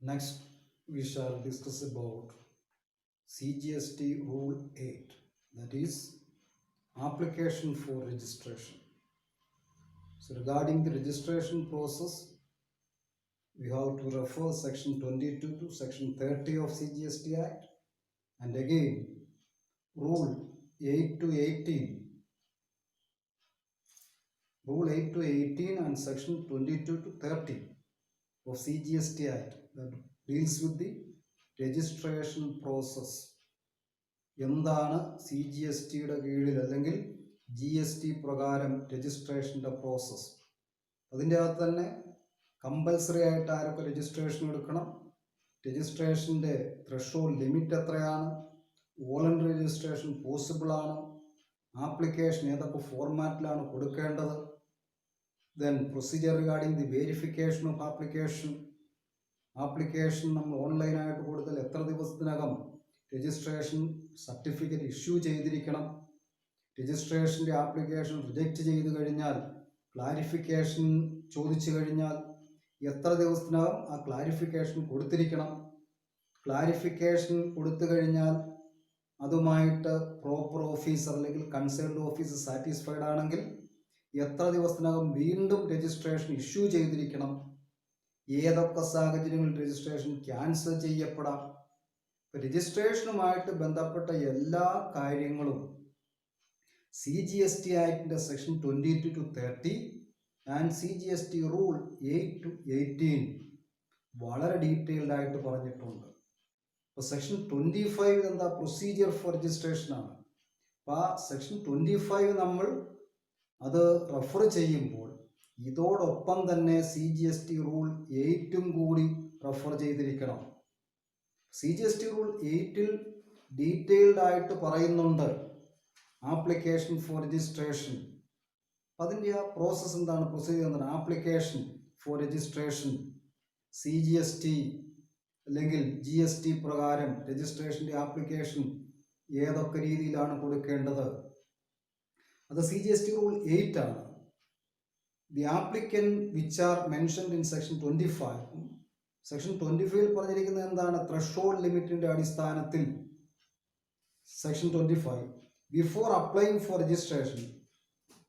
Next, we shall discuss about CGST Rule 8, that is application for registration. So regarding the registration process, we have to refer section 22 to section 30 of CGST Act, and again Rule 8 to 18. Rule 8 to 18 and section 22 to 30 of CGST Act that deals with the registration process. എന്താണ് CGSTയുടെ കീഴിൽ അല്ലെങ്കിൽ GST പ്രകാരം രജിസ്ട്രേഷൻ്റെ process? അതിൻ്റെ അകത്ത് തന്നെ compulsory ആയിട്ട് ആരൊക്കെ രജിസ്ട്രേഷൻ എടുക്കണം, രജിസ്ട്രേഷൻ്റെ ത്രഷോൾഡ് ലിമിറ്റ് എത്രയാണ്, വോളണ്ടറി രജിസ്ട്രേഷൻ പോസിബിൾ ആണ്, ആപ്ലിക്കേഷൻ ഏതൊക്കെ ഫോർമാറ്റിലാണ് കൊടുക്കേണ്ടത്, then procedure regarding the verification of application നമ്മൾ ഓൺലൈനായിട്ട് കൊടുത്താൽ എത്ര ദിവസത്തിനകം രജിസ്ട്രേഷൻ സർട്ടിഫിക്കറ്റ് ഇഷ്യൂ ചെയ്തിരിക്കണം, രജിസ്ട്രേഷൻ്റെ ആപ്ലിക്കേഷൻ റിജക്റ്റ് ചെയ്ത് കഴിഞ്ഞാൽ ക്ലാരിഫിക്കേഷൻ ചോദിച്ചു കഴിഞ്ഞാൽ എത്ര ദിവസത്തിനകം ആ ക്ലാരിഫിക്കേഷൻ കൊടുത്തിരിക്കണം, ക്ലാരിഫിക്കേഷൻ കൊടുത്തു കഴിഞ്ഞാൽ അതുമായിട്ട് പ്രോപ്പർ ഓഫീസർ അല്ലെങ്കിൽ കൺസേൺഡ് ഓഫീസർ സാറ്റിസ്ഫൈഡ് ആണെങ്കിൽ എത്ര ദിവസത്തിനകം വീണ്ടും രജിസ്ട്രേഷൻ ഇഷ്യൂ ചെയ്തിരിക്കണം, ഏതൊക്കെ സാഹചര്യങ്ങളിൽ രജിസ്ട്രേഷൻ ക്യാൻസൽ ചെയ്യപ്പെടാം. രജിസ്ട്രേഷനുമായിട്ട് ബന്ധപ്പെട്ട എല്ലാ കാര്യങ്ങളും CGST ആക്ടിൻ്റെ section 22 to 30 and CGST rule 8 to 18 വളരെ ഡീറ്റെയിൽഡ് ആയിട്ട് പറഞ്ഞിട്ടുണ്ട്. അപ്പോൾ സെക്ഷൻ 25 എന്താ, പ്രൊസീജിയർ ഫോർ രജിസ്ട്രേഷൻ ആണ്. അപ്പോൾ ആ സെക്ഷൻ 25 നമ്മൾ അത് റെഫർ ചെയ്യുമ്പോൾ ഇതോടൊപ്പം തന്നെ CGST റൂൾ 8 കൂടി റെഫർ ചെയ്തിരിക്കണം. CGST റൂൾ 8 ഡീറ്റെയിൽഡ് ആയിട്ട് പറയുന്നുണ്ട് ആപ്ലിക്കേഷൻ ഫോർ രജിസ്ട്രേഷൻ. അതിൻ്റെ ആ പ്രോസസ്സ് എന്താണ്, പ്രൊസീജിയർ എന്താണ്, ആപ്ലിക്കേഷൻ ഫോർ രജിസ്ട്രേഷൻ CGST അല്ലെങ്കിൽ GST പ്രകാരം രജിസ്ട്രേഷൻ്റെ ആപ്ലിക്കേഷൻ ഏതൊക്കെ രീതിയിലാണ് കൊടുക്കേണ്ടത്, അത് CGST റൂൾ 8 ആണ്. The applicant which are mentioned in section 25. Section 25 പറഞ്ഞിരിക്കുന്നത് എന്താണ്, ത്രഷോൾഡ് ലിമിറ്റിൻ്റെ അടിസ്ഥാനത്തിൽ section 25 before applying four registration.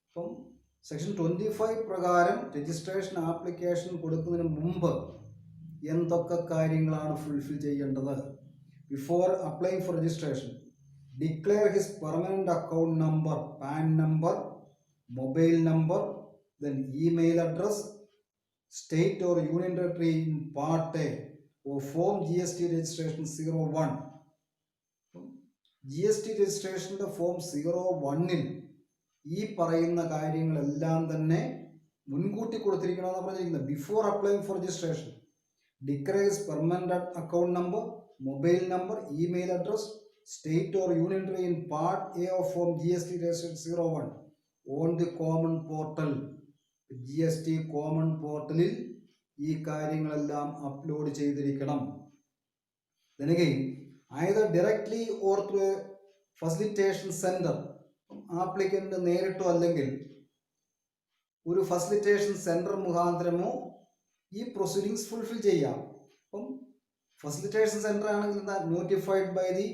അപ്പം സെക്ഷൻ 25 പ്രകാരം രജിസ്ട്രേഷൻ ആപ്ലിക്കേഷൻ കൊടുക്കുന്നതിന് മുമ്പ് എന്തൊക്കെ കാര്യങ്ങളാണ് ഫുൾഫിൽ ചെയ്യേണ്ടത്? Before applying four registration, declare his permanent account number, pan number, mobile number, then email address, state or union territory in part A or form GST registration 01. GST രജിസ്ട്രേഷൻ്റെ form 01-ൽ ഈ പറയുന്ന കാര്യങ്ങളെല്ലാം തന്നെ മുൻകൂട്ടി കൊടുത്തിരിക്കണമെന്ന് പറഞ്ഞിരിക്കുന്നത്. Before applying four registration, declare permanent account number, mobile number, email address, state or union territory in part A of form GST registration 01 on the common portal. GST common പോർട്ടലിൽ ഈ കാര്യങ്ങളെല്ലാം അപ്ലോഡ് ചെയ്തിരിക്കണം. Then again, either directly or through a facilitation center, applicant നേരിട്ടോ അല്ലെങ്കിൽ ഒരു facilitation centre മുഖാന്തരമോ ഈ proceedings fulfil ചെയ്യാം. അപ്പം ഫെസിലിറ്റേഷൻ സെൻറ്റർ ആണെങ്കിൽ എന്താ, notified by the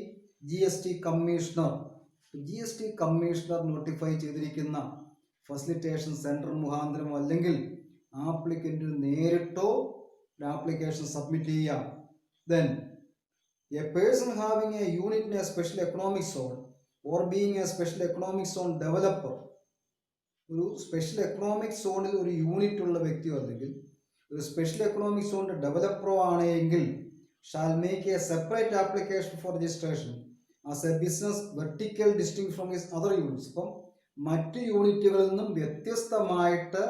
GST commissioner. GST commissioner notify ചെയ്തിരിക്കുന്ന ഫെസിലിറ്റേഷൻ സെൻറ്റർ മുഖാന്തരമോ അല്ലെങ്കിൽ ആപ്ലിക്കൻ്റ് നേരിട്ടോ ഒരു ആപ്ലിക്കേഷൻ സബ്മിറ്റ് ചെയ്യാം. Then a person having a unit in a special economic zone or being a special economic zone developer, ഒരു special economic സോണിൽ ഒരു unit ഉള്ള വ്യക്തിയോ അല്ലെങ്കിൽ ഒരു സ്പെഷ്യൽ എക്കണോമിക് സോണിൻ്റെ ഡെവലപ്പറോ ആണെങ്കിൽ shall make a separate application for registration as A business vertical distinct from his other units. ഇപ്പം മറ്റ് യൂണിറ്റുകളിൽ നിന്നും വ്യത്യസ്തമായിട്ട്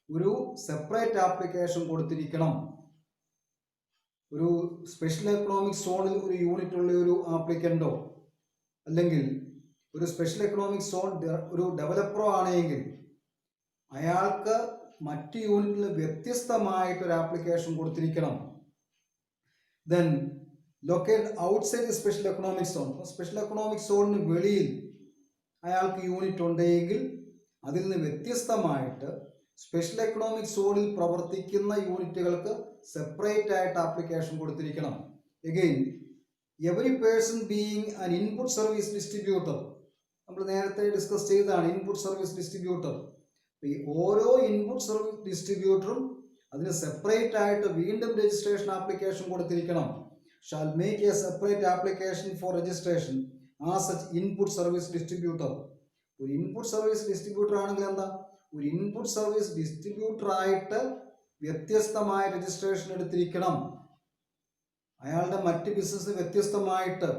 ഒരു സെപ്പറേറ്റ് ആപ്ലിക്കേഷൻ കൊടുത്തിരിക്കണം. ഒരു സ്പെഷ്യൽ എക്കണോമിക് സോണിൽ ഒരു യൂണിറ്റ് ഉള്ള ഒരു ആപ്ലിക്കൻ്റോ അല്ലെങ്കിൽ ഒരു സ്പെഷ്യൽ എക്കണോമിക് സോൺ ഒരു ഡെവലപ്പറോ ആണെങ്കിൽ അയാൾക്ക് മറ്റ് യൂണിറ്റിൽ വ്യത്യസ്തമായിട്ടൊരു ആപ്ലിക്കേഷൻ കൊടുത്തിരിക്കണം. Then locate outside special economic zone, special economic സോണിന് വെളിയിൽ അയാൾക്ക് യൂണിറ്റ് ഉണ്ടെങ്കിൽ അതിൽ നിന്ന് വ്യത്യസ്തമായിട്ട് സ്പെഷ്യൽ എക്കണോമിക് സോണിൽ പ്രവർത്തിക്കുന്ന യൂണിറ്റുകൾക്ക് സെപ്പറേറ്റ് ആയിട്ട് ആപ്ലിക്കേഷൻ കൊടുത്തിരിക്കണം. Again every person being an input service distributor, നമ്മൾ നേരത്തെ ഡിസ്കസ് ചെയ്തതാണ് ഇൻപുട്ട് സർവീസ് ഡിസ്ട്രിബ്യൂട്ടർ. ഈ ഓരോ ഇൻപുട്ട് സർവീസ് ഡിസ്ട്രിബ്യൂട്ടറും അതിന് സെപ്പറേറ്റ് ആയിട്ട് വീണ്ടും രജിസ്ട്രേഷൻ ആപ്ലിക്കേഷൻ കൊടുത്തിരിക്കണം. Shall make a separate application for registration as such input service distributor. ഒരു ഇൻപുട്ട് സർവീസ് ഡിസ്ട്രിബ്യൂട്ടർ ആണെങ്കിൽ എന്താ, ഒരു ഇൻപുട്ട് സർവീസ് ഡിസ്ട്രിബ്യൂട്ടർ ആയിട്ട് വ്യത്യസ്തമായ രജിസ്ട്രേഷൻ എടുത്തിരിക്കണം. അയാളുടെ മറ്റ് ബിസിനസ് വ്യത്യസ്തമായിട്ട്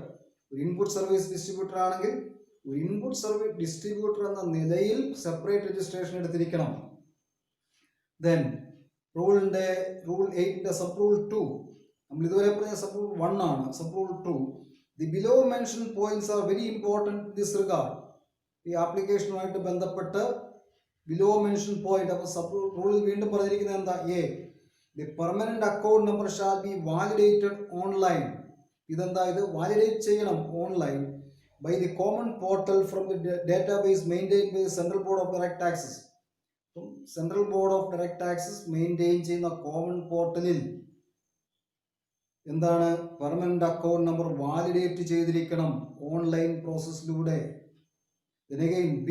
ഒരു ഇൻപുട്ട് സർവീസ് ഡിസ്ട്രിബ്യൂട്ടർ ആണെങ്കിൽ ഒരു ഇൻപുട്ട് സർവീസ് ഡിസ്ട്രിബ്യൂട്ടർ എന്ന നിലയിൽ സെപ്പറേറ്റ് രജിസ്ട്രേഷൻ എടുത്തിരിക്കണം. ദെൻ റൂൾ 8 സബ് റൂൾ 2, നമ്മൾ ഇതുവരെ പറഞ്ഞ സബ് റൂൾ 1 ആണ്. Sub rule 2, the below mention points are very important in this regard. ഈ ആപ്ലിക്കേഷനുമായിട്ട് ബന്ധപ്പെട്ട് ബിലോ മെൻഷൻ പോയിന്റ്, അപ്പോൾ സബ് റൂളിൽ വീണ്ടും പറഞ്ഞിരിക്കുന്നത് എന്താ, the permanent account number shall be validated online. ഇതെന്താ, ഇത് വാലിഡേറ്റ് ചെയ്യണം online by the common portal from the database maintained by the Central Board of Direct Taxes. Central board of direct taxes maintain ചെയ്യുന്ന common പോർട്ടലിൽ എന്താണ്, permanent account number validate ചെയ്തിരിക്കണം online പ്രോസസ്സിലൂടെ. Then again B,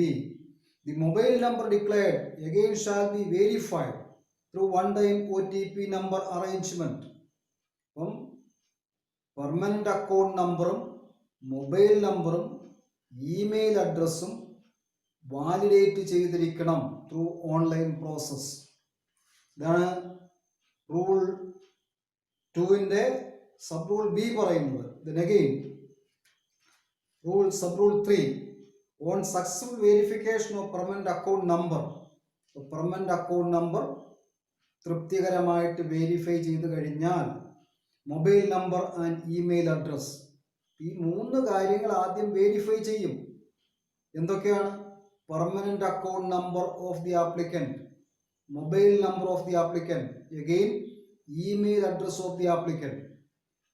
the mobile number declared again shall be verified through one-time OTP number arrangement. അപ്പം permanent account നമ്പറും mobile നമ്പറും email അഡ്രസ്സും validate ചെയ്തിരിക്കണം through online process. ഇതാണ് റൂൾ 2-ന്റെ സബ് റൂൾ ബി പറയുന്നത്. Then again sub rule 3, on successful verification of permanent account number. Permanent account number തൃപ്തികരമായിട്ട് verify ചെയ്ത് കഴിഞ്ഞാൽ mobile number and email address, ഈ 3 കാര്യങ്ങൾ ആദ്യം വെരിഫൈ ചെയ്യും. എന്തൊക്കെയാണ്, permanent account number of the applicant, mobile number of the applicant, again email address of the applicant.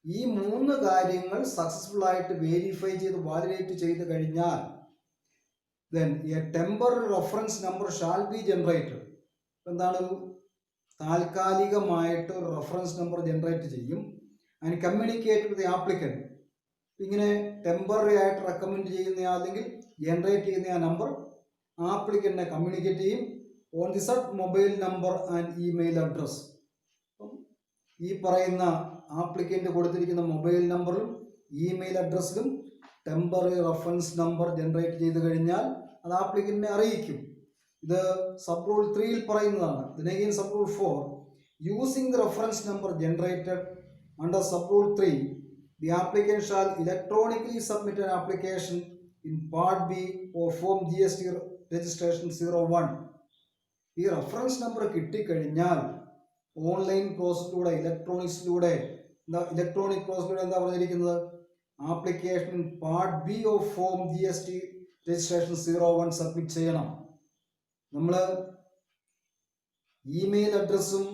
ഈ 3 കാര്യങ്ങൾ സക്സസ്ഫുൾ ആയിട്ട് വെരിഫൈ ചെയ്ത് വാലിഡേറ്റ് ചെയ്ത് കഴിഞ്ഞാൽ then a temporary reference number shall be generated. എന്താണ്, താൽക്കാലികമായിട്ട് ഒരു റെഫറൻസ് നമ്പർ ജനറേറ്റ് ചെയ്യും. And communicate with the applicant. ഇങ്ങനെ ടെമ്പററി ആയിട്ട് റെക്കമെൻഡ് ചെയ്യുന്ന അല്ലെങ്കിൽ ജനറേറ്റ് ചെയ്യുന്ന ആ നമ്പർ ആപ്ലിക്കന്റിനെ കമ്മ്യൂണിക്കേറ്റ് ചെയ്യും on the set mobile number and email address. ഈ പറയുന്ന ആപ്ലിക്കന്റ് കൊടുത്തിരിക്കുന്ന മൊബൈൽ നമ്പറിലും ഇമെയിൽ അഡ്രസ്സിലും ടെമ്പററി റെഫറൻസ് നമ്പർ ജനറേറ്റ് ചെയ്ത് കഴിഞ്ഞാൽ അത് ആപ്ലിക്കന്റിനെ അറിയിക്കും. ഇത് സബ് റൂൾ 3-ൽ പറയുന്നതാണ്. Then again sub rule 4, using the reference number generated under sub rule 3, the applicant shall electronically submit an application in Part B of Form GST Registration 01. ഈ reference number കിട്ടിക്കഴിഞ്ഞാൽ online പ്രോസസ്സിലൂടെ electronic പ്രോസസ്സിലൂടെ എന്താ പറഞ്ഞിരിക്കുന്നത്, application part B of form GST registration 01 submit ചെയ്യണം. നമ്മൾ email അഡ്രസ്സും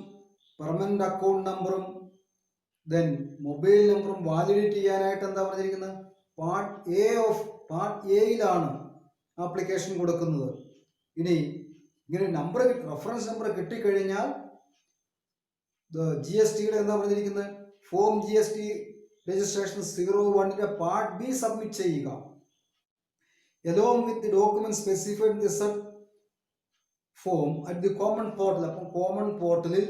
permanent account നമ്പറും then mobile നമ്പറും validate ചെയ്യാനായിട്ട് എന്താ പറഞ്ഞിരിക്കുന്നത്, പാർട്ട് എയിലാണ് ആപ്ലിക്കേഷൻ കൊടുക്കുന്നത്. ഇനി ഇങ്ങനെ റെഫറൻസ് നമ്പർ കിട്ടിക്കഴിഞ്ഞാൽ GSTയുടെ എന്താ പറഞ്ഞിരിക്കുന്നത്, ഫോം GST രജിസ്ട്രേഷൻ 01-ന്റെ പാർട്ട് ബി സബ്മിറ്റ് ചെയ്യുക along with the document specified in the sub form at the common portal. അപ്പം കോമൺ പോർട്ടലിൽ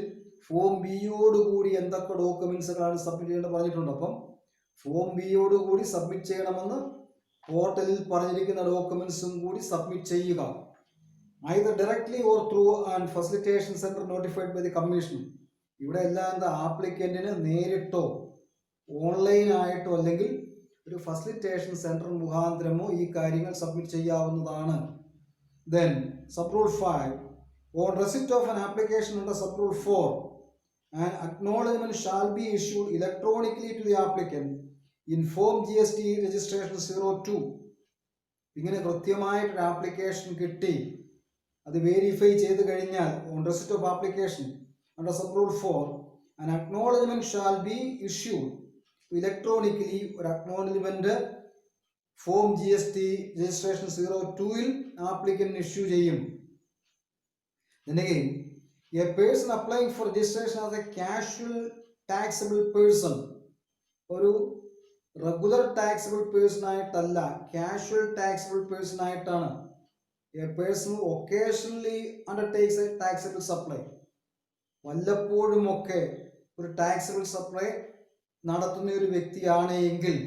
ഫോം ബിയോട് കൂടി എന്തൊക്കെ ഡോക്യുമെന്റ്സുകളാണ് സബ്മിറ്റ് ചെയ്യേണ്ടത് പറഞ്ഞിട്ടുണ്ട്. അപ്പം ഫോം ബിയോട് കൂടി സബ്മിറ്റ് ചെയ്യണമെന്ന് പോർട്ടലിൽ പറഞ്ഞിരിക്കുന്ന ഡോക്യുമെന്റ്സും കൂടി സബ്മിറ്റ് ചെയ്യുക. either directly or through an facilitation center notified by the commission. ഇവിടെ എല്ലാം എന്താ, ആപ്ലിക്കന്റിന് നേരിട്ടോ ഓൺലൈൻ ആയിട്ടോ അല്ലെങ്കിൽ ഒരു ഫെസിലിറ്റേഷൻ സെന്റർ മുഖാന്തരമോ ഈ കാര്യങ്ങൾ സബ്മിറ്റ് ചെയ്യാവുന്നതാണ്. Then sub rule 5, on receipt of an application under sub rule 4, an acknowledgement shall be issued electronically to the applicant in form GST registration 02. ഇങ്ങനെ കൃത്യമായിട്ടൊരു ആപ്ലിക്കേഷൻ കിട്ടി അത് വെരിഫൈ ചെയ്ത് കഴിഞ്ഞാൽ on receipt of application under sub rule 4, an acknowledgement shall be issued electronically. ഒരു acknowledgement form GST registration 02-ൽ applicant issue ചെയ്യും. Then again, a person applying for registration as a casual taxable person, ഒരു regular taxable person ആയിട്ടല്ല, casual taxable person ആയിട്ടാണ്. A person occasionally undertakes a taxable supply, വല്ലപ്പോഴുമൊക്കെ ഒരു taxable supply നടത്തുന്ന ഒരു വ്യക്തിയാണ് എങ്കിൽ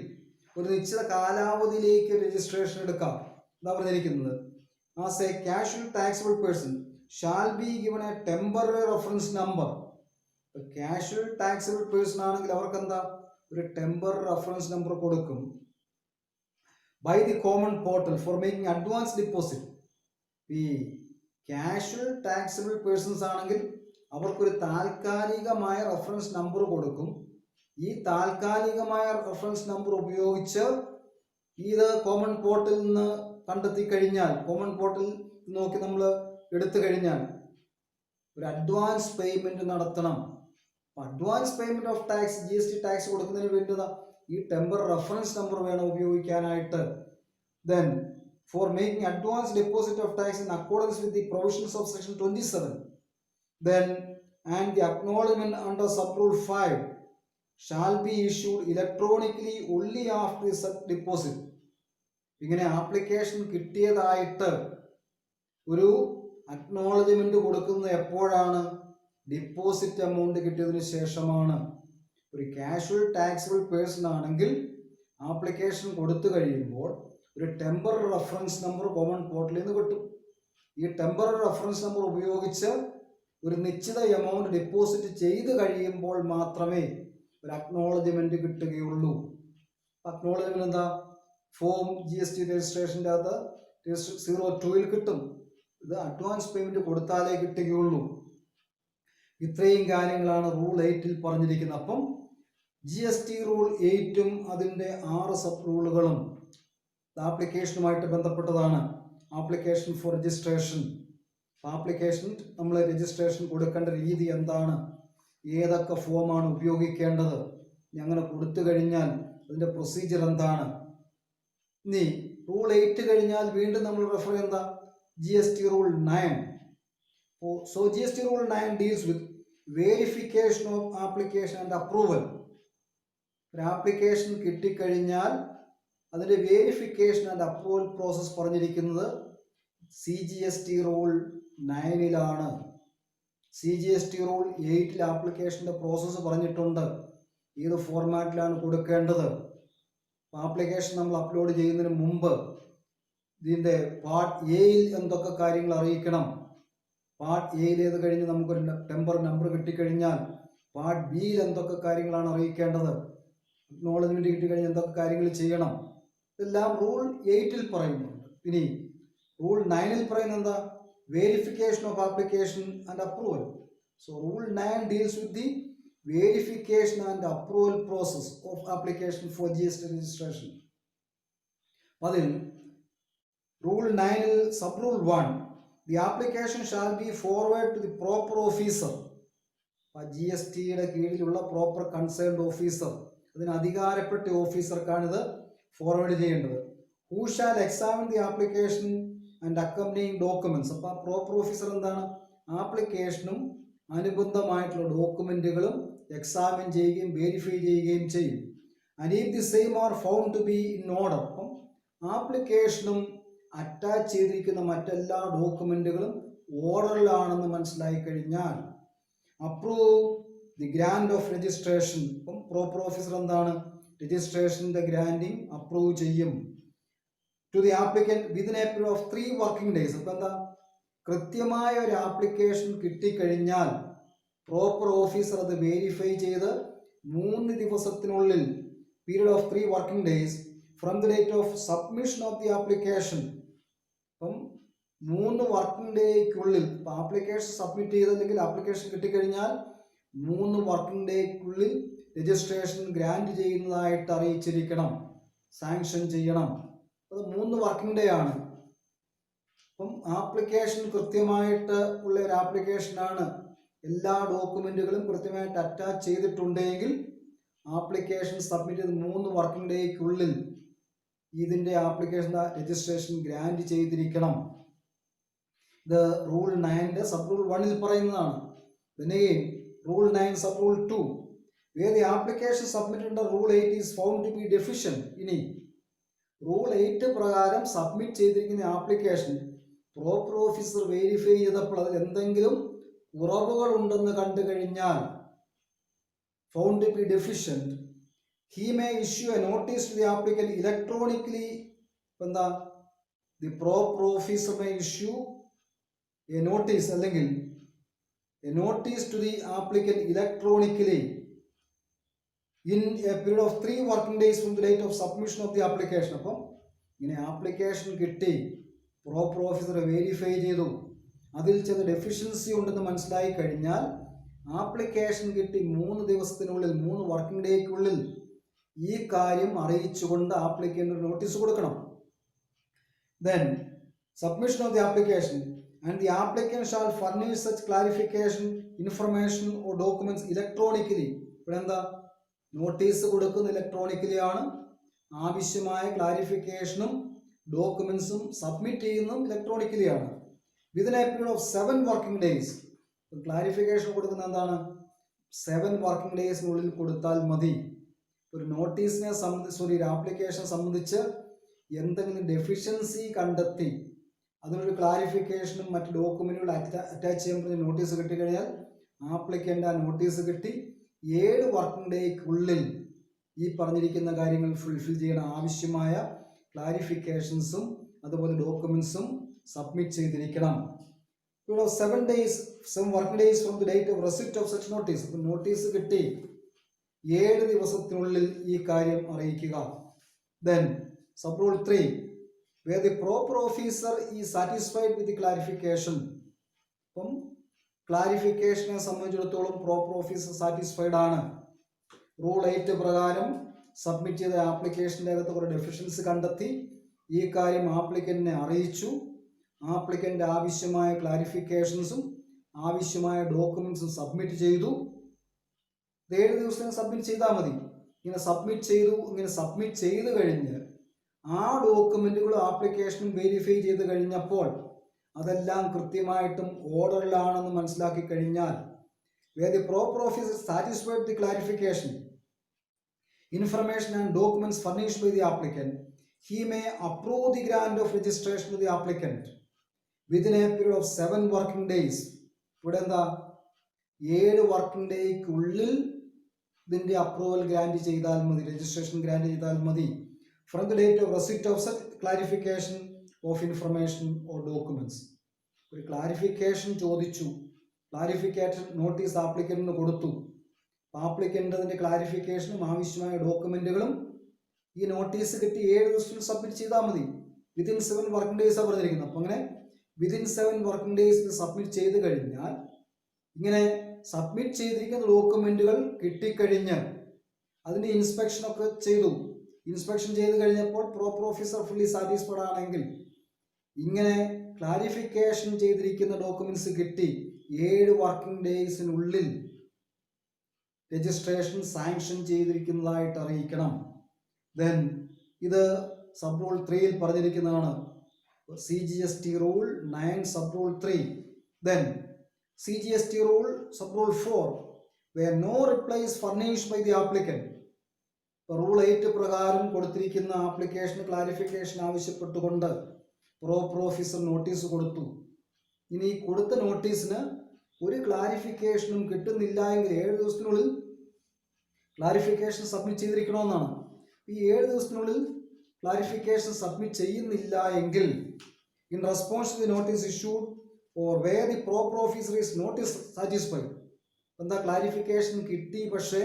ഒരു നിശ്ചിത കാലാവധിയിലേക്ക് രജിസ്ട്രേഷൻ എടുക്കാം. എന്താ പറഞ്ഞിരിക്കുന്നത്? As a casual taxable person shall be given a temporary reference number. Casual taxable person ആണെങ്കിൽ അവർക്ക് എന്താ ഒരു ടെമ്പററി റെഫറൻസ് നമ്പർ കൊടുക്കും. By the common portal for making advance deposit. ഈ കാഷ്വൽ ടാക്സബിൾ പേഴ്സൺസ് ആണെങ്കിൽ അവർക്കൊരു താൽക്കാലികമായ റെഫറൻസ് നമ്പർ കൊടുക്കും. ഈ താൽക്കാലികമായ റെഫറൻസ് നമ്പർ ഉപയോഗിച്ച് ഇത് കോമൺ പോർട്ടലിൽ നിന്ന് കണ്ടെത്തി കഴിഞ്ഞാൽ, കോമൺ പോർട്ടൽ നോക്കി നമ്മൾ എടുത്തു കഴിഞ്ഞാൽ ഒരു അഡ്വാൻസ് പേയ്മെന്റ് നടത്തണം. Advance payment of tax, GST tax കൊടുക്കുന്നതിന് വേണ്ടി ഈ ടെമ്പർ റെഫറൻസ് നമ്പർ വേണം ഉപയോഗിക്കാനായിട്ട്. Then four making advance deposit of tax in accordance with the provisions of section 27, then and the acknowledgement under sub-rule 5 shall be issued electronically only after the deposit. ഇങ്ങനെ application കിട്ടിയതായിട്ട് ഒരു acknowledgement കൊടുക്കുന്നത് എപ്പോഴാണ്? Deposit amount കിട്ടിയതിന് ശേഷമാണ്. ഒരു casual taxable person ആണെങ്കിൽ application കൊടുത്തു കഴിയുമ്പോൾ ഒരു ടെമ്പററി റെഫറൻസ് നമ്പർ കോമൺ പോർട്ടലിൽ നിന്ന് കിട്ടും. ഈ ടെമ്പററി റെഫറൻസ് നമ്പർ ഉപയോഗിച്ച് ഒരു നിശ്ചിത എമൗണ്ട് ഡെപ്പോസിറ്റ് ചെയ്ത് കഴിയുമ്പോൾ മാത്രമേ ഒരു അക്നോളജ്മെന്റ് കിട്ടുകയുള്ളൂ. അക്നോളജ്മെന്റ് എന്താ? ഫോം GST രജിസ്ട്രേഷൻ്റെ അകത്ത് 02 കിട്ടും. ഇത് അഡ്വാൻസ് പേയ്മെന്റ് കൊടുത്താലേ കിട്ടുകയുള്ളൂ. ഇത്രയും കാര്യങ്ങളാണ് റൂൾ 8 പറഞ്ഞിരിക്കുന്നത്. അപ്പം GST റൂൾ 8 അതിൻ്റെ 6 സബ് റൂളുകളും ആപ്ലിക്കേഷനുമായിട്ട് ബന്ധപ്പെട്ടതാണ്. ആപ്ലിക്കേഷൻ ഫോർ രജിസ്ട്രേഷൻ, ആപ്ലിക്കേഷൻ നമ്മൾ രജിസ്ട്രേഷൻ കൊടുക്കേണ്ട രീതി എന്താണ്, ഏതൊക്കെ ഫോമാണ് ഉപയോഗിക്കേണ്ടത്, അങ്ങനെ കൊടുത്തു കഴിഞ്ഞാൽ അതിൻ്റെ പ്രൊസീജിയർ എന്താണ്. ഇനി റൂൾ 8 കഴിഞ്ഞാൽ വീണ്ടും നമ്മൾ റെഫർ ചെയ്യുന്ന GST rule 9. So GST rule 9 deals with verification of application and approval. ഒരു ആപ്ലിക്കേഷൻ കിട്ടിക്കഴിഞ്ഞാൽ അതിൻ്റെ വേരിഫിക്കേഷൻ ആൻഡ് അപ്രൂവൽ പ്രോസസ് പറഞ്ഞിരിക്കുന്നത് CGST റൂൾ 9 CGST റൂൾ 8 ആപ്ലിക്കേഷൻ്റെ പ്രോസസ്സ് പറഞ്ഞിട്ടുണ്ട്. ഏത് ഫോർമാറ്റിലാണ് കൊടുക്കേണ്ടത്. ആപ്ലിക്കേഷൻ നമ്മൾ അപ്ലോഡ് ചെയ്യുന്നതിന് മുമ്പ് ഇതിൻ്റെ പാർട്ട് എയിൽ എന്തൊക്കെ കാര്യങ്ങൾ അറിയിക്കണം, പാർട്ട് എയിലേത് കഴിഞ്ഞ് നമുക്കൊരു ടെമ്പർ നമ്പർ കിട്ടിക്കഴിഞ്ഞാൽ പാർട്ട് ബിയിൽ എന്തൊക്കെ കാര്യങ്ങളാണ് അറിയിക്കേണ്ടത്, അക്നോളജ്മെന്റ് കിട്ടിക്കഴിഞ്ഞാൽ എന്തൊക്കെ കാര്യങ്ങൾ ചെയ്യണം, ഇതെല്ലാം റൂൾ 8 പറയുന്നുണ്ട്. ഇനി റൂൾ 9 പറയുന്നത് എന്താ? verification of application and approval. So rule 9 deals with the verification and approval process of application for GST registration. അതിൽ rule 9 sub rule 1, the application shall be forwarded to the proper officer. GSTയുടെ കീഴിലുള്ള proper concerned officer, അതിന് അധികാരപ്പെട്ട ഓഫീസർക്കാണിത് forward ചെയ്യേണ്ടത്. who shall examine the application and accompanying documents. അപ്പോൾ ആ proper officer എന്താണ്? ആപ്ലിക്കേഷനും അനുബന്ധമായിട്ടുള്ള ഡോക്യുമെന്റുകളും എക്സാമിൻ ചെയ്യുകയും വെരിഫൈ ചെയ്യുകയും ചെയ്യും. And if the same are found to be in order. അപ്പം ആപ്ലിക്കേഷനും അറ്റാച്ച് ചെയ്തിരിക്കുന്ന മറ്റെല്ലാ ഡോക്യുമെന്റുകളും ഓർഡറിലാണെന്ന് മനസ്സിലായി കഴിഞ്ഞാൽ approve the grant of registration. അപ്പം പ്രോപ്പർ ഓഫീസർ എന്താണ്? രജിസ്ട്രേഷൻ്റെ ഗ്രാൻഡിങ് അപ്രൂവ് ചെയ്യും. To the applicant within a period of 3 working days. അപ്പം എന്താ? കൃത്യമായ ഒരു ആപ്ലിക്കേഷൻ കിട്ടിക്കഴിഞ്ഞാൽ പ്രോപ്പർ ഓഫീസർ അത് വെരിഫൈ ചെയ്ത് 3 ദിവസത്തിനുള്ളിൽ, period of 3 working days from the date of submission of the application. അപ്പം 3 വർക്കിംഗ് ഡേയ്ക്കുള്ളിൽ, ഇപ്പം ആപ്ലിക്കേഷൻ സബ്മിറ്റ് ചെയ്തില്ലെങ്കിൽ ആപ്ലിക്കേഷൻ കിട്ടിക്കഴിഞ്ഞാൽ 3 വർക്കിംഗ് ഡേയ്ക്കുള്ളിൽ രജിസ്ട്രേഷൻ ഗ്രാൻഡ് ചെയ്യുന്നതായിട്ട് അറിയിച്ചിരിക്കണം, സാങ്ഷൻ ചെയ്യണം. അത് 3 വർക്കിംഗ് ഡേ ആണ്. അപ്പം ആപ്ലിക്കേഷൻ കൃത്യമായിട്ട് ഉള്ള ഒരു ആപ്ലിക്കേഷനാണ്, എല്ലാ ഡോക്യുമെന്റുകളും കൃത്യമായിട്ട് അറ്റാച്ച് ചെയ്തിട്ടുണ്ടെങ്കിൽ ആപ്ലിക്കേഷൻ സബ്മിറ്റ് ചെയ്ത് 3 വർക്കിംഗ് ഡേയ്ക്കുള്ളിൽ ഇതിൻ്റെ ആപ്ലിക്കേഷൻ രജിസ്ട്രേഷൻ ഗ്രാൻഡ് ചെയ്തിരിക്കണം. ഇത് റൂൾ 9 സബ് റൂൾ 1 പറയുന്നതാണ്. Then again, Rule 9, Sub-Rule 2, where the application submitted under Rule 8 is found to be deficient. ഇനി റൂൾ 8 പ്രകാരം സബ്മിറ്റ് ചെയ്തിരിക്കുന്ന ആപ്ലിക്കേഷൻ പ്രോപ്പർ ഓഫീസർ വെരിഫൈ ചെയ്തപ്പോൾ അതിൽ എന്തെങ്കിലും കുറവുകൾ ഉണ്ടെന്ന് കണ്ടു കഴിഞ്ഞാൽ, found to be deficient, he may issue a notice to the applicant electronically. എന്താ, the proper officer may issue a notice അല്ലെങ്കിൽ a notice to the applicant electronically in a period of 3 working days from the date of submission of the application. അപ്പം ഇങ്ങനെ application കിട്ടി, proper officer verify ചെയ്തു, അതിൽ ചില deficiency ഉണ്ടെന്ന് മനസ്സിലായി കഴിഞ്ഞാൽ ആപ്ലിക്കേഷൻ കിട്ടി 3 ദിവസത്തിനുള്ളിൽ, 3 വർക്കിംഗ് ഡേക്കുള്ളിൽ ഈ കാര്യം അറിയിച്ചുകൊണ്ട് ആപ്ലിക്കൻ്റ് ഒരു നോട്ടീസ് കൊടുക്കണം. Then submission of the application, and the applicant shall furnish such clarification, information or documents electronically. ഇവിടെ എന്താ, നോട്ടീസ് കൊടുക്കുന്ന ഇലക്ട്രോണിക്കലി ആണ്, ആവശ്യമായ ക്ലാരിഫിക്കേഷനും ഡോക്യുമെന്റ്സും സബ്മിറ്റ് ചെയ്യുന്നതും ഇലക്ട്രോണിക്കലി ആണ്. Within A period of 7 working days. Clarification കൊടുക്കുന്ന എന്താണ്, 7 വർക്കിംഗ് ഡേയ്സിനുള്ളിൽ കൊടുത്താൽ മതി. ഒരു നോട്ടീസിനെ ഒരു ആപ്ലിക്കേഷനെ സംബന്ധിച്ച് എന്തെങ്കിലും ഡെഫിഷ്യൻസി കണ്ടെത്തി അതിനൊരു ക്ലാരിഫിക്കേഷനും മറ്റ് ഡോക്യുമെന്റുകൾ അറ്റാച്ച് ചെയ്യാൻ പറഞ്ഞ നോട്ടീസ് കിട്ടിക്കഴിഞ്ഞാൽ ആപ്ലിക്കൻ്റ് ആ നോട്ടീസ് കിട്ടി 7 വർക്കിംഗ് ഡേക്കുള്ളിൽ ഈ പറഞ്ഞിരിക്കുന്ന കാര്യങ്ങൾ ഫുൾഫിൽ ചെയ്യണ ആവശ്യമായ ക്ലാരിഫിക്കേഷൻസും അതുപോലെ ഡോക്യുമെന്റ്സും സബ്മിറ്റ് ചെയ്തിരിക്കണം. 7 working days from the date of receipt of such notice. Notice കിട്ടി 7 ദിവസത്തിനുള്ളിൽ ഈ കാര്യം അറിയിക്കുക. Then Sub-Rule 3, where the proper officer is satisfied with the clarification. അപ്പം ക്ലാരിഫിക്കേഷനെ സംബന്ധിച്ചിടത്തോളം പ്രോപ്പർ ഓഫീസർ സാറ്റിസ്ഫൈഡ് ആണ്. റൂൾ 8 പ്രകാരം സബ്മിറ്റ് ചെയ്ത ആപ്ലിക്കേഷൻ്റെ അകത്ത് കുറേ ഡെഫിഷ്യൻസി കണ്ടെത്തി, ഈ കാര്യം ആപ്ലിക്കന്റിനെ അറിയിച്ചു, ആപ്ലിക്കൻ്റ് ആവശ്യമായ ക്ലാരിഫിക്കേഷൻസും ആവശ്യമായ ഡോക്യുമെന്റ്സും സബ്മിറ്റ് ചെയ്തു. 7 ദിവസത്തിന് സബ്മിറ്റ് ചെയ്താൽ മതി. ഇങ്ങനെ സബ്മിറ്റ് ചെയ്ത് കഴിഞ്ഞ് ആ ഡോക്യുമെന്റുകളും ആപ്ലിക്കേഷനും വെരിഫൈ ചെയ്ത് കഴിഞ്ഞപ്പോൾ അതെല്ലാം കൃത്യമായിട്ടും ഓർഡറിലാണെന്ന് മനസ്സിലാക്കി കഴിഞ്ഞാൽ, where the proper officer satisfied the clarification, information and documents furnished by the applicant, he may approve the grant of registration to the applicant within a period of 7 working days. ഇവിടെ എന്താ, 7 working ഡേക്കുള്ളിൽ ഇതിൻ്റെ approval grand ചെയ്താൽ മതി, registration grand ചെയ്താൽ മതി. From the date of receipt of such clarification of information or documents. ഒരു clarification ചോദിച്ചു, clarification notice ആപ്ലിക്കന്റിന് കൊടുത്തു, ആപ്ലിക്കൻ്റ് അതിൻ്റെ ക്ലാരിഫിക്കേഷനും ആവശ്യമായ ഡോക്യുമെന്റുകളും ഈ നോട്ടീസ് കിട്ടി 7 ദിവസത്തിൽ സബ്മിറ്റ് ചെയ്താൽ മതി. വിതിൻ 7 വർക്കിംഗ് ഡേയ്സാണ് പറഞ്ഞിരിക്കുന്നത്. അപ്പം അങ്ങനെ വിതിൻ 7 വർക്കിംഗ് ഡേയ്സിൽ സബ്മിറ്റ് ചെയ്ത് കഴിഞ്ഞാൽ, ഇങ്ങനെ സബ്മിറ്റ് ചെയ്തിരിക്കുന്ന ഡോക്യുമെന്റുകൾ കിട്ടിക്കഴിഞ്ഞ് അതിൻ്റെ ഇൻസ്പെക്ഷനൊക്കെ ചെയ്തു, ഇൻസ്പെക്ഷൻ ചെയ്ത് കഴിഞ്ഞപ്പോൾ പ്രോപ്പർ ഓഫീസർ ഫുള്ളി സാറ്റിസ്ഫൈഡ് ആണെങ്കിൽ, ഇങ്ങനെ ക്ലാരിഫിക്കേഷൻ ചെയ്തിരിക്കുന്ന ഡോക്യുമെന്റ്സ് കിട്ടി 7 വർക്കിംഗ് ഡേയ്സിനുള്ളിൽ രജിസ്ട്രേഷൻ സാങ്ഷൻ ചെയ്തിരിക്കുന്നതായിട്ട് അറിയിക്കണം. ദെൻ ഇത് sub-rule 3 പറഞ്ഞിരിക്കുന്നതാണ്. CGST rule 9 sub-rule 3. Then CGST rule sub-rule 4, where no reply is furnished by the applicant. Rule 8 പ്രകാരം കൊടുത്തിരിക്കുന്ന ആപ്ലിക്കേഷൻ ക്ലാരിഫിക്കേഷൻ ആവശ്യപ്പെട്ടുകൊണ്ട് പ്രോപ്പർ ഓഫീസർ നോട്ടീസ് കൊടുത്തു. ഇനി കൊടുത്ത നോട്ടീസിന് ഒരു ക്ലാരിഫിക്കേഷനും കിട്ടുന്നില്ല എങ്കിൽ 7 ദിവസത്തിനുള്ളിൽ ക്ലാരിഫിക്കേഷൻ സബ്മിറ്റ് ചെയ്തിരിക്കണമെന്നാണ്. ഈ 7 ദിവസത്തിനുള്ളിൽ ക്ലാരിഫിക്കേഷൻ സബ്മിറ്റ് ചെയ്യുന്നില്ല എങ്കിൽ, in response to the notice issued or where the proper officer is notice satisfied. എന്താ, ക്ലാരിഫിക്കേഷൻ കിട്ടി പക്ഷേ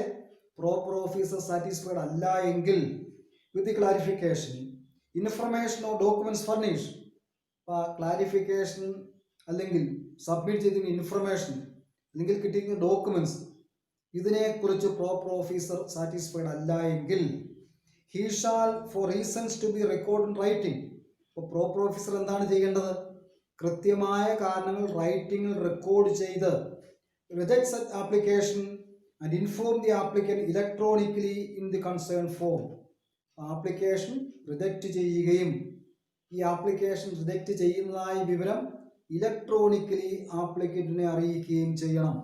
പ്രോപ്പർ ഓഫീസർ സാറ്റിസ്ഫൈഡ് അല്ല എങ്കിൽ, with the clarification information or documents furnish. Clarification അല്ലെങ്കിൽ സബ്മിറ്റ് ചെയ്തിരിക്കുന്ന ഇൻഫർമേഷൻ അല്ലെങ്കിൽ കിട്ടിയിരിക്കുന്ന ഡോക്യുമെന്റ്സ് ഇതിനെക്കുറിച്ച് പ്രോപ്പർ ഓഫീസർ സാറ്റിസ്ഫൈഡ് അല്ല എങ്കിൽ, he shall for reasons to be recorded in writing. അപ്പോൾ പ്രോപ്പർ ഓഫീസർ എന്താണ് ചെയ്യേണ്ടത്, കൃത്യമായ കാരണങ്ങൾ റൈറ്റിംഗിൽ റെക്കോർഡ് ചെയ്ത് reject such application and inform the applicant electronically in the concerned form. Application reject ചെയ്യുകയും ഈ ആപ്ലിക്കേഷൻ റിജക്റ്റ് ചെയ്യുന്നതായ വിവരം ഇലക്ട്രോണിക്കലി ആപ്ലിക്കന്റിനെ അറിയിക്കുകയും ചെയ്യണം.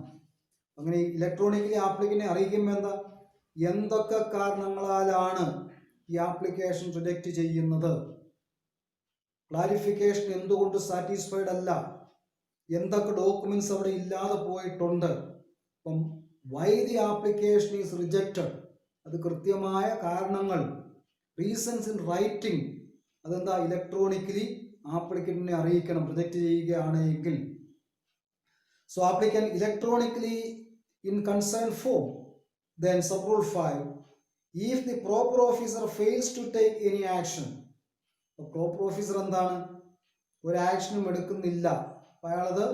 അങ്ങനെ ഇലക്ട്രോണിക്കലി ആപ്ലിക്കന്റിനെ അറിയിക്കുമ്പോൾ എന്താ, എന്തൊക്കെ കാരണങ്ങളാലാണ് ഈ ആപ്ലിക്കേഷൻ റിജക്റ്റ് ചെയ്യുന്നത്, ക്ലാരിഫിക്കേഷൻ എന്തുകൊണ്ട് സാറ്റിസ്ഫൈഡ് അല്ല, എന്തൊക്കെ ഡോക്യുമെന്റ്സ് അവിടെ ഇല്ലാതെ പോയിട്ടുണ്ട്, അപ്പം why the application is rejected, അത് കൃത്യമായ കാരണങ്ങൾ, റീസൺസ് ഇൻ റൈറ്റിംഗ്, അതെന്താ ഇലക്ട്രോണിക്കലി ആപ്ലിക്കന്റിനെ അറിയിക്കണം റിജക്റ്റ് ചെയ്യുകയാണെങ്കിൽ. So applicant electronically in concern form, then sub-rule 5, if the proper officer fails to take any action, proper officer എന്താണ്, ഒരു ആക്ഷനും എടുക്കുന്നില്ല, അയാളത്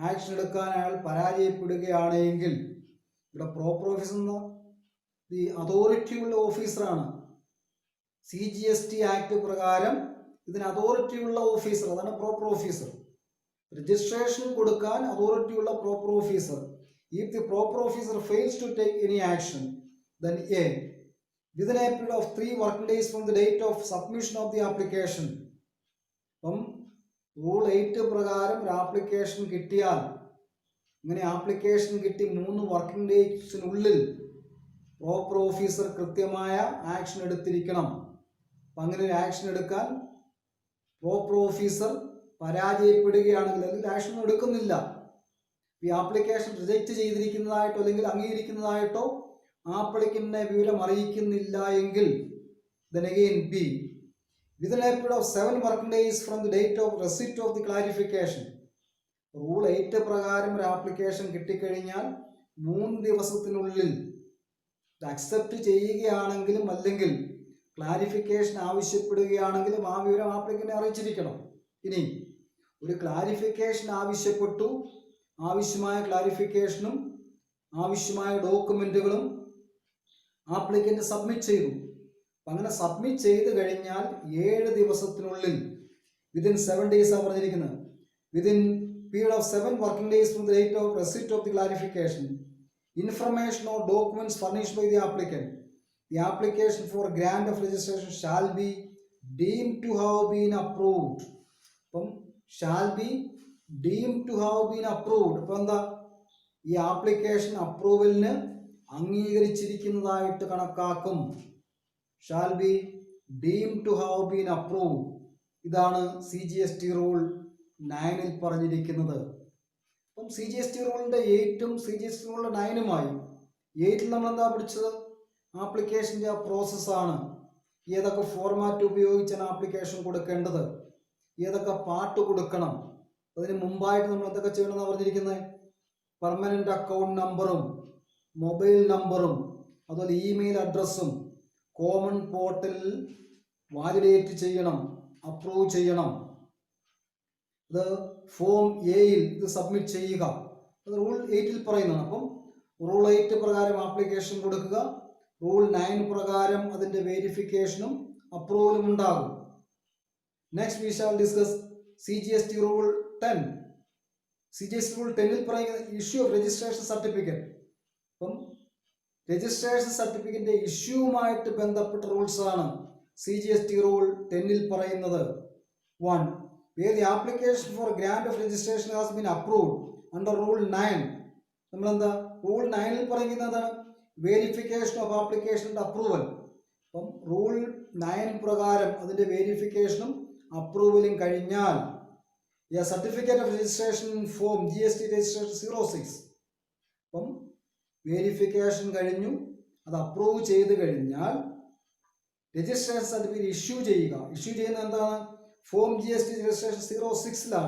ആക്ഷൻ എടുക്കാൻ അയാൾ പരാജയപ്പെടുകയാണെങ്കിൽ, ഇവിടെ പ്രോപ്പർ ഓഫീസർ എന്താ, ദി അതോറിറ്റി ഉള്ള ഓഫീസറാണ്. CGST ആക്ട് പ്രകാരം ഇതിന് അതോറിറ്റി ഉള്ള ഓഫീസർ, അതാണ് പ്രോപ്പർ ഓഫീസർ. രജിസ്ട്രേഷൻ കൊടുക്കാൻ അതോറിറ്റി ഉള്ള proper officer. If the proper officer fails to take any action, then A, within a period of 3 working days from the date of submission of the application. അപ്പം rule 8 പ്രകാരം ഒരു application കിട്ടിയാൽ, ഇങ്ങനെ application കിട്ടി 3 working ഡേയ്സിനുള്ളിൽ proper officer കൃത്യമായ action എടുത്തിരിക്കണം. അപ്പം അങ്ങനെ ഒരു ആക്ഷൻ എടുക്കാൻ പ്രോപ്പർ ഓഫീസർ പരാജയപ്പെടുകയാണെങ്കിൽ, അല്ലെങ്കിൽ ആക്ഷൻ എടുക്കുന്നില്ല, ഈ ആപ്ലിക്കേഷൻ റിജക്റ്റ് ചെയ്തിരിക്കുന്നതായിട്ടോ അല്ലെങ്കിൽ അംഗീകരിക്കുന്നതായിട്ടോ ആപ്ലിക്കന്റിനെ വിവരം അറിയിക്കുന്നില്ല എങ്കിൽ, then again B, within a period of 7 working days from the date of receipt of the clarification. Rule 8 പ്രകാരം ഒരു ആപ്ലിക്കേഷൻ കിട്ടിക്കഴിഞ്ഞാൽ 3 ദിവസത്തിനുള്ളിൽ അക്സെപ്റ്റ് ചെയ്യുകയാണെങ്കിലും അല്ലെങ്കിൽ ക്ലാരിഫിക്കേഷൻ ആവശ്യപ്പെടുകയാണെങ്കിലും ആ വിവരം ആപ്ലിക്കന്റിനെ അറിയിച്ചിരിക്കണം. ഇനി ഒരു ക്ലാരിഫിക്കേഷൻ ആവശ്യപ്പെട്ടു, ആവശ്യമായ ക്ലാരിഫിക്കേഷനും ആവശ്യമായ ഡോക്യുമെന്റുകളും ആപ്ലിക്കന്റ് സബ്മിറ്റ് ചെയ്തു. അങ്ങനെ സബ്മിറ്റ് ചെയ്ത് കഴിഞ്ഞാൽ 7 ദിവസത്തിനുള്ളിൽ, വിതിൻ 7 days ആണ് പറഞ്ഞിരിക്കുന്നത്, within period of 7 working days from the date of receipt of the clarification, information or documents furnished by the application for grant of registration shall be deemed to have been approved. അപ്പം shall be deemed to have been approved, ഇപ്പം എന്താ, ഈ application അപ്രൂവലിന് അംഗീകരിച്ചിരിക്കുന്നതായിട്ട് കണക്കാക്കും. Shall be deemed to have been approved, ഇതാണ് CGST rule 9 പറഞ്ഞിരിക്കുന്നത്. അപ്പം CGST റൂളിൻ്റെ 8ഉം CGST റൂളിൻ്റെ 9ഉമായി 8 നമ്മൾ എന്താ പഠിച്ചത്, ആപ്ലിക്കേഷൻ്റെ പ്രോസസ്സാണ്, ഏതൊക്കെ ഫോർമാറ്റ് ഉപയോഗിച്ചാണ് ആപ്ലിക്കേഷൻ കൊടുക്കേണ്ടത്, ഏതൊക്കെ പാർട്ട് കൊടുക്കണം, അതിന് മുമ്പായിട്ട് നമ്മൾ എന്തൊക്കെ ചെയ്യണമെന്നാണ് പറഞ്ഞിരിക്കുന്നത്, പെർമനന്റ് അക്കൗണ്ട് നമ്പറും മൊബൈൽ നമ്പറും അതുപോലെ ഇമെയിൽ അഡ്രസ്സും കോമൺ പോർട്ടലിൽ വാലിഡേറ്റ് ചെയ്യണം, അപ്രൂവ് ചെയ്യണം. ഇത് ഫോം എയിൽ ഇത് സബ്മിറ്റ് ചെയ്യുക, അത് റൂൾ 8 പറയുന്നതാണ്. അപ്പം റൂൾ 8 പ്രകാരം ആപ്ലിക്കേഷൻ കൊടുക്കുക, റൂൾ 9 പ്രകാരം അതിൻ്റെ വെരിഫിക്കേഷനും അപ്രൂവലും ഉണ്ടാകും. Next we shall discuss CGST rule 10. CGST rule 10 പറയുന്ന ഇഷ്യൂ ഓഫ് രജിസ്ട്രേഷൻ സർട്ടിഫിക്കറ്റ്. അപ്പം രജിസ്ട്രേഷൻ സർട്ടിഫിക്കറ്റിന്റെ ഇഷ്യൂവുമായിട്ട് ബന്ധപ്പെട്ട റൂൾസ് ആണ് CGST റൂൾ 10 പറയുന്നത്. 1. Where the application for grant of registration has been approved under rule 9. നമ്മളെന്താ റൂൾ 9 പറയുന്നത് വെരിഫിക്കേഷൻ ഓഫ് ആപ്ലിക്കേഷൻ്റെ approval. അപ്പം rule 9 പ്രകാരം അതിൻ്റെ വെരിഫിക്കേഷനും അപ്രൂവലും കഴിഞ്ഞാൽ certificate of registration form GST registration 06. അപ്പം വെരിഫിക്കേഷൻ കഴിഞ്ഞു, അത് അപ്രൂവ് ചെയ്ത് കഴിഞ്ഞാൽ രജിസ്ട്രേഷൻ സർട്ടിഫിക്കറ്റ് ഇഷ്യൂ ചെയ്യുന്നത് എന്താണ്, form GST registration 06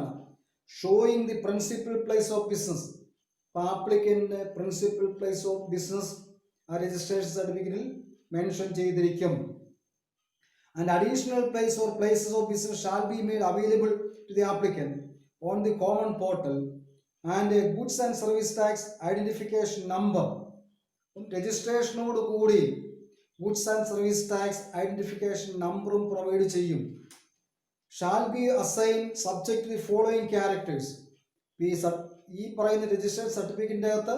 showing the principal place of business. അപ്പോൾ applicant principal place of business ആ രജിസ്ട്രേഷൻ സർട്ടിഫിക്കറ്റിൽ മെൻഷൻ ചെയ്തിരിക്കും. And additional place or places of business shall be made available to the applicant on the common portal and a goods and service tax identification number. രജിസ്ട്രേഷനോട് കൂടി goods and service tax identification നമ്പറും provide ചെയ്യും. Shall be assign subject to the following characters. ഈ പറയുന്ന registration സർട്ടിഫിക്കറ്റിൻ്റെ അകത്ത്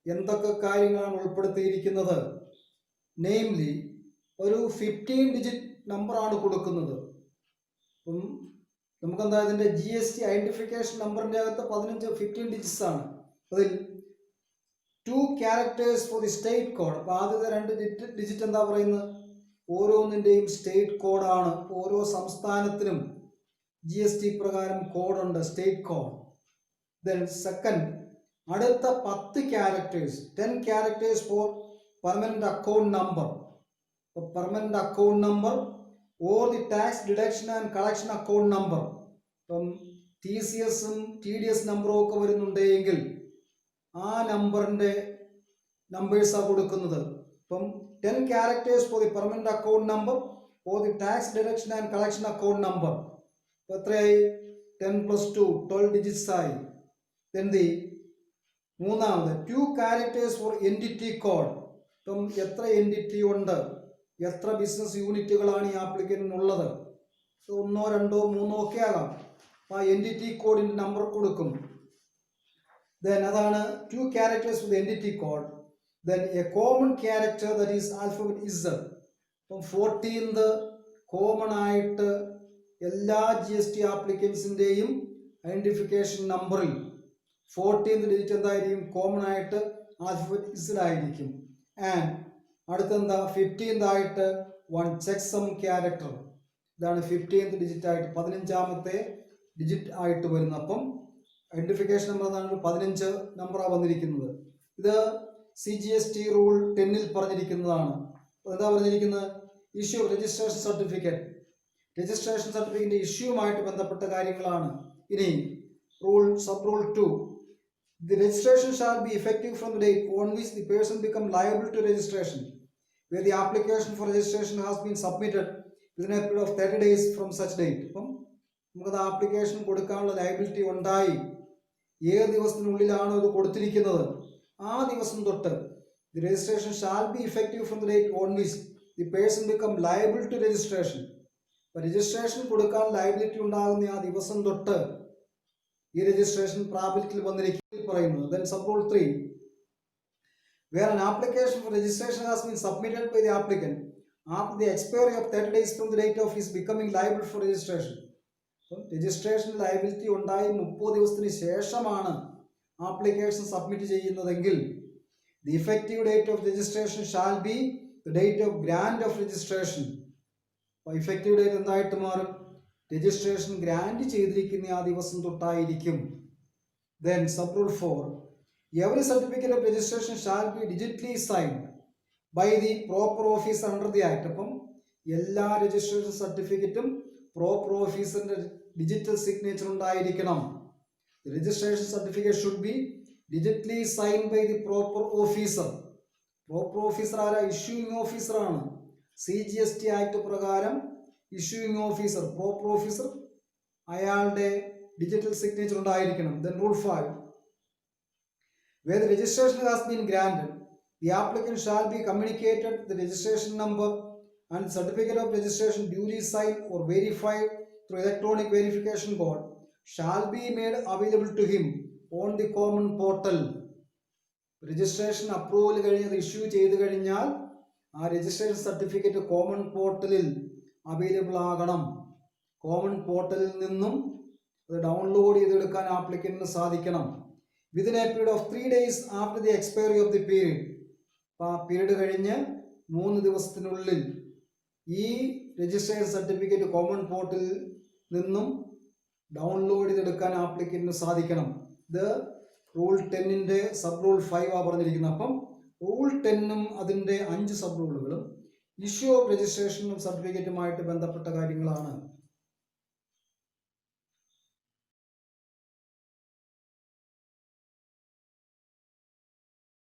എന്തൊക്കെ കാര്യങ്ങളാണ് ഉൾപ്പെടുത്തിയിരിക്കുന്നത്? നെയിംലി ഒരു 15 ഡിജിറ്റ് നമ്പറാണ് കൊടുക്കുന്നത്. അപ്പം നമുക്കെന്താ ഇതിൻ്റെ GST ഐഡന്റിഫിക്കേഷൻ നമ്പറിൻ്റെ അകത്ത് 15 ഡിജിറ്റ്സ് ആണ്. അതിൽ 2 characters for the state code. അപ്പോൾ ആദ്യത്തെ 2 ഡിജിറ്റ് എന്താ പറയുന്നത്? ഓരോന്നിൻ്റെയും സ്റ്റേറ്റ് കോഡാണ്. ഓരോ സംസ്ഥാനത്തിനും GST പ്രകാരം കോഡുണ്ട്, സ്റ്റേറ്റ് കോഡ്. ദെൻ സെക്കൻഡ്, അടുത്ത 10 characters, 10 characters four permanent account number. Permanent account number or the tax deduction and collection account number. ഇപ്പം TCSും TDS നമ്പറും ഒക്കെ വരുന്നുണ്ടെങ്കിൽ ആ നമ്പറിൻ്റെ നമ്പേഴ്സാണ് കൊടുക്കുന്നത്. ഇപ്പം 10 characters for the permanent account number or the tax deduction and collection account number. അപ്പോൾ എത്രയായി? 10 + 2 12 digits ആയി. Then the മൂന്നാമത് 2 characters for entity code. ഇപ്പം എത്ര എൻറ്റിറ്റി ഉണ്ട്, എത്ര ബിസിനസ് യൂണിറ്റുകളാണ് ഈ ആപ്ലിക്കൻറ്റിനുള്ളത്? ഒന്നോ രണ്ടോ മൂന്നോ ഒക്കെ ആകാം. അപ്പോൾ ആ എൻറ്റിറ്റി കോഡിൻ്റെ നമ്പർ കൊടുക്കും. Then അതാണ് 2 characters for the entity code. Then a common character, that is alphabet Z. അപ്പം 14th കോമൺ ആയിട്ട് എല്ലാ GST ആപ്ലിക്കൻസിൻ്റെയും ഐഡൻറ്റിഫിക്കേഷൻ നമ്പറിൽ 14th ഡിജിറ്റ് എന്തായിരിക്കും? കോമൺ ആയിട്ട് ആൽഫബറ്റ് Z ആയിരിക്കും. ആൻഡ് അടുത്തെന്താ? 15th ആയിട്ട് 1 ചെക്സം ക്യാരക്ടർ. ഇതാണ് 15th ഡിജിറ്റ് ആയിട്ട് 15ാമത്തെ ഡിജിറ്റ് ആയിട്ട് വരുന്നത്. അപ്പം ഐഡൻറ്റിഫിക്കേഷൻ നമ്പർ എന്നാണ് 15 നമ്പറാണ് വന്നിരിക്കുന്നത്. ഇത് CGST റൂൾ 10ൽ പറഞ്ഞിരിക്കുന്നതാണ്. എന്താ പറഞ്ഞിരിക്കുന്നത്? Issue registration certificate. രജിസ്ട്രേഷൻ സർട്ടിഫിക്കറ്റിൻ്റെ ഇഷ്യൂവുമായിട്ട് ബന്ധപ്പെട്ട കാര്യങ്ങളാണ്. ഇനി sub rule 2, the registration shall be effective from the date on which the person become liable to registration, where the application for registration has been submitted within a period of 30 days from such date. അപ്പം നമുക്കത് application കൊടുക്കാനുള്ള liability ഉണ്ടായി, ഏത് ദിവസത്തിനുള്ളിലാണോ ഇത് കൊടുത്തിരിക്കുന്നത് ആ ദിവസം തൊട്ട് the registration shall be effective from the date on which the person become liable to registration. അപ്പോൾ രജിസ്ട്രേഷൻ കൊടുക്കാൻ ലയബിലിറ്റി ഉണ്ടാകുന്ന ആ ദിവസം തൊട്ട് ഈ രജിസ്ട്രേഷൻ പ്രാബല്യത്തിൽ വന്നിരിക്കും പറയുന്നത്. Then sub rule 3, where an application for registration has been submitted by the applicant after the expiry of 30 days from the date of his becoming liable for registration. Registration liability ഉണ്ടായി 30 ദിവസത്തിന് ശേഷമാണ് application submit ചെയ്യുന്നതെങ്കിൽ the effective date of registration shall be the date of grant of registration. അപ്പോൾ effective date എന്തായിട്ട് മാറും? Registration grand ചെയ്തിരിക്കുന്ന ആ ദിവസം തൊട്ടായിരിക്കും. Then sub rule 4, every certificate of registration shall be digitally signed by the proper officer under the act. അപ്പം എല്ലാ registration സർട്ടിഫിക്കറ്റും proper ഓഫീസറിന്റെ digital signature ഉണ്ടായിരിക്കണം. The registration certificate should be digitally signed by the proper officer. Proper officer ആരാ? Issuing ഓഫീസറാണ്. CGST act പ്രകാരം issuing officer, proper officer, അയാളുടെ digital signature ഉണ്ടായിരിക്കണം. Then rule 5, where the registration has been granted, the applicant shall be communicated the registration number and certificate of registration duly signed or verified through electronic verification code shall be made available to him on the common portal. Registration approval കഴിഞ്ഞത് issue ചെയ്ത് കഴിഞ്ഞാൽ ആ registration certificate common പോർട്ടലിൽ available ആകണം. Common പോർട്ടലിൽ നിന്നും അത് download ചെയ്തെടുക്കാൻ ആപ്ലിക്കന്റിന് സാധിക്കണം. Within A period of 3 days after the expiry of the period. അപ്പോൾ ആ പീരീഡ് കഴിഞ്ഞ് 3 ദിവസത്തിനുള്ളിൽ ഈ രജിസ്ട്രേഷൻ സർട്ടിഫിക്കറ്റ് കോമൺ പോർട്ടലിൽ നിന്നും ഡൗൺലോഡ് ചെയ്തെടുക്കാൻ ആപ്ലിക്കന്റിന് സാധിക്കണം. ഇത് റൂൾ 10ന്റെ സബ് റൂൾ 5 ആ പറഞ്ഞിരിക്കുന്നത്. അപ്പം റൂൾ 10ഉം അതിൻ്റെ 5 സബ് റൂളുകളും ഇഷ്യൂ ഓഫ് രജിസ്ട്രേഷനും സർട്ടിഫിക്കറ്റുമായിട്ട് ബന്ധപ്പെട്ട കാര്യങ്ങളാണ്.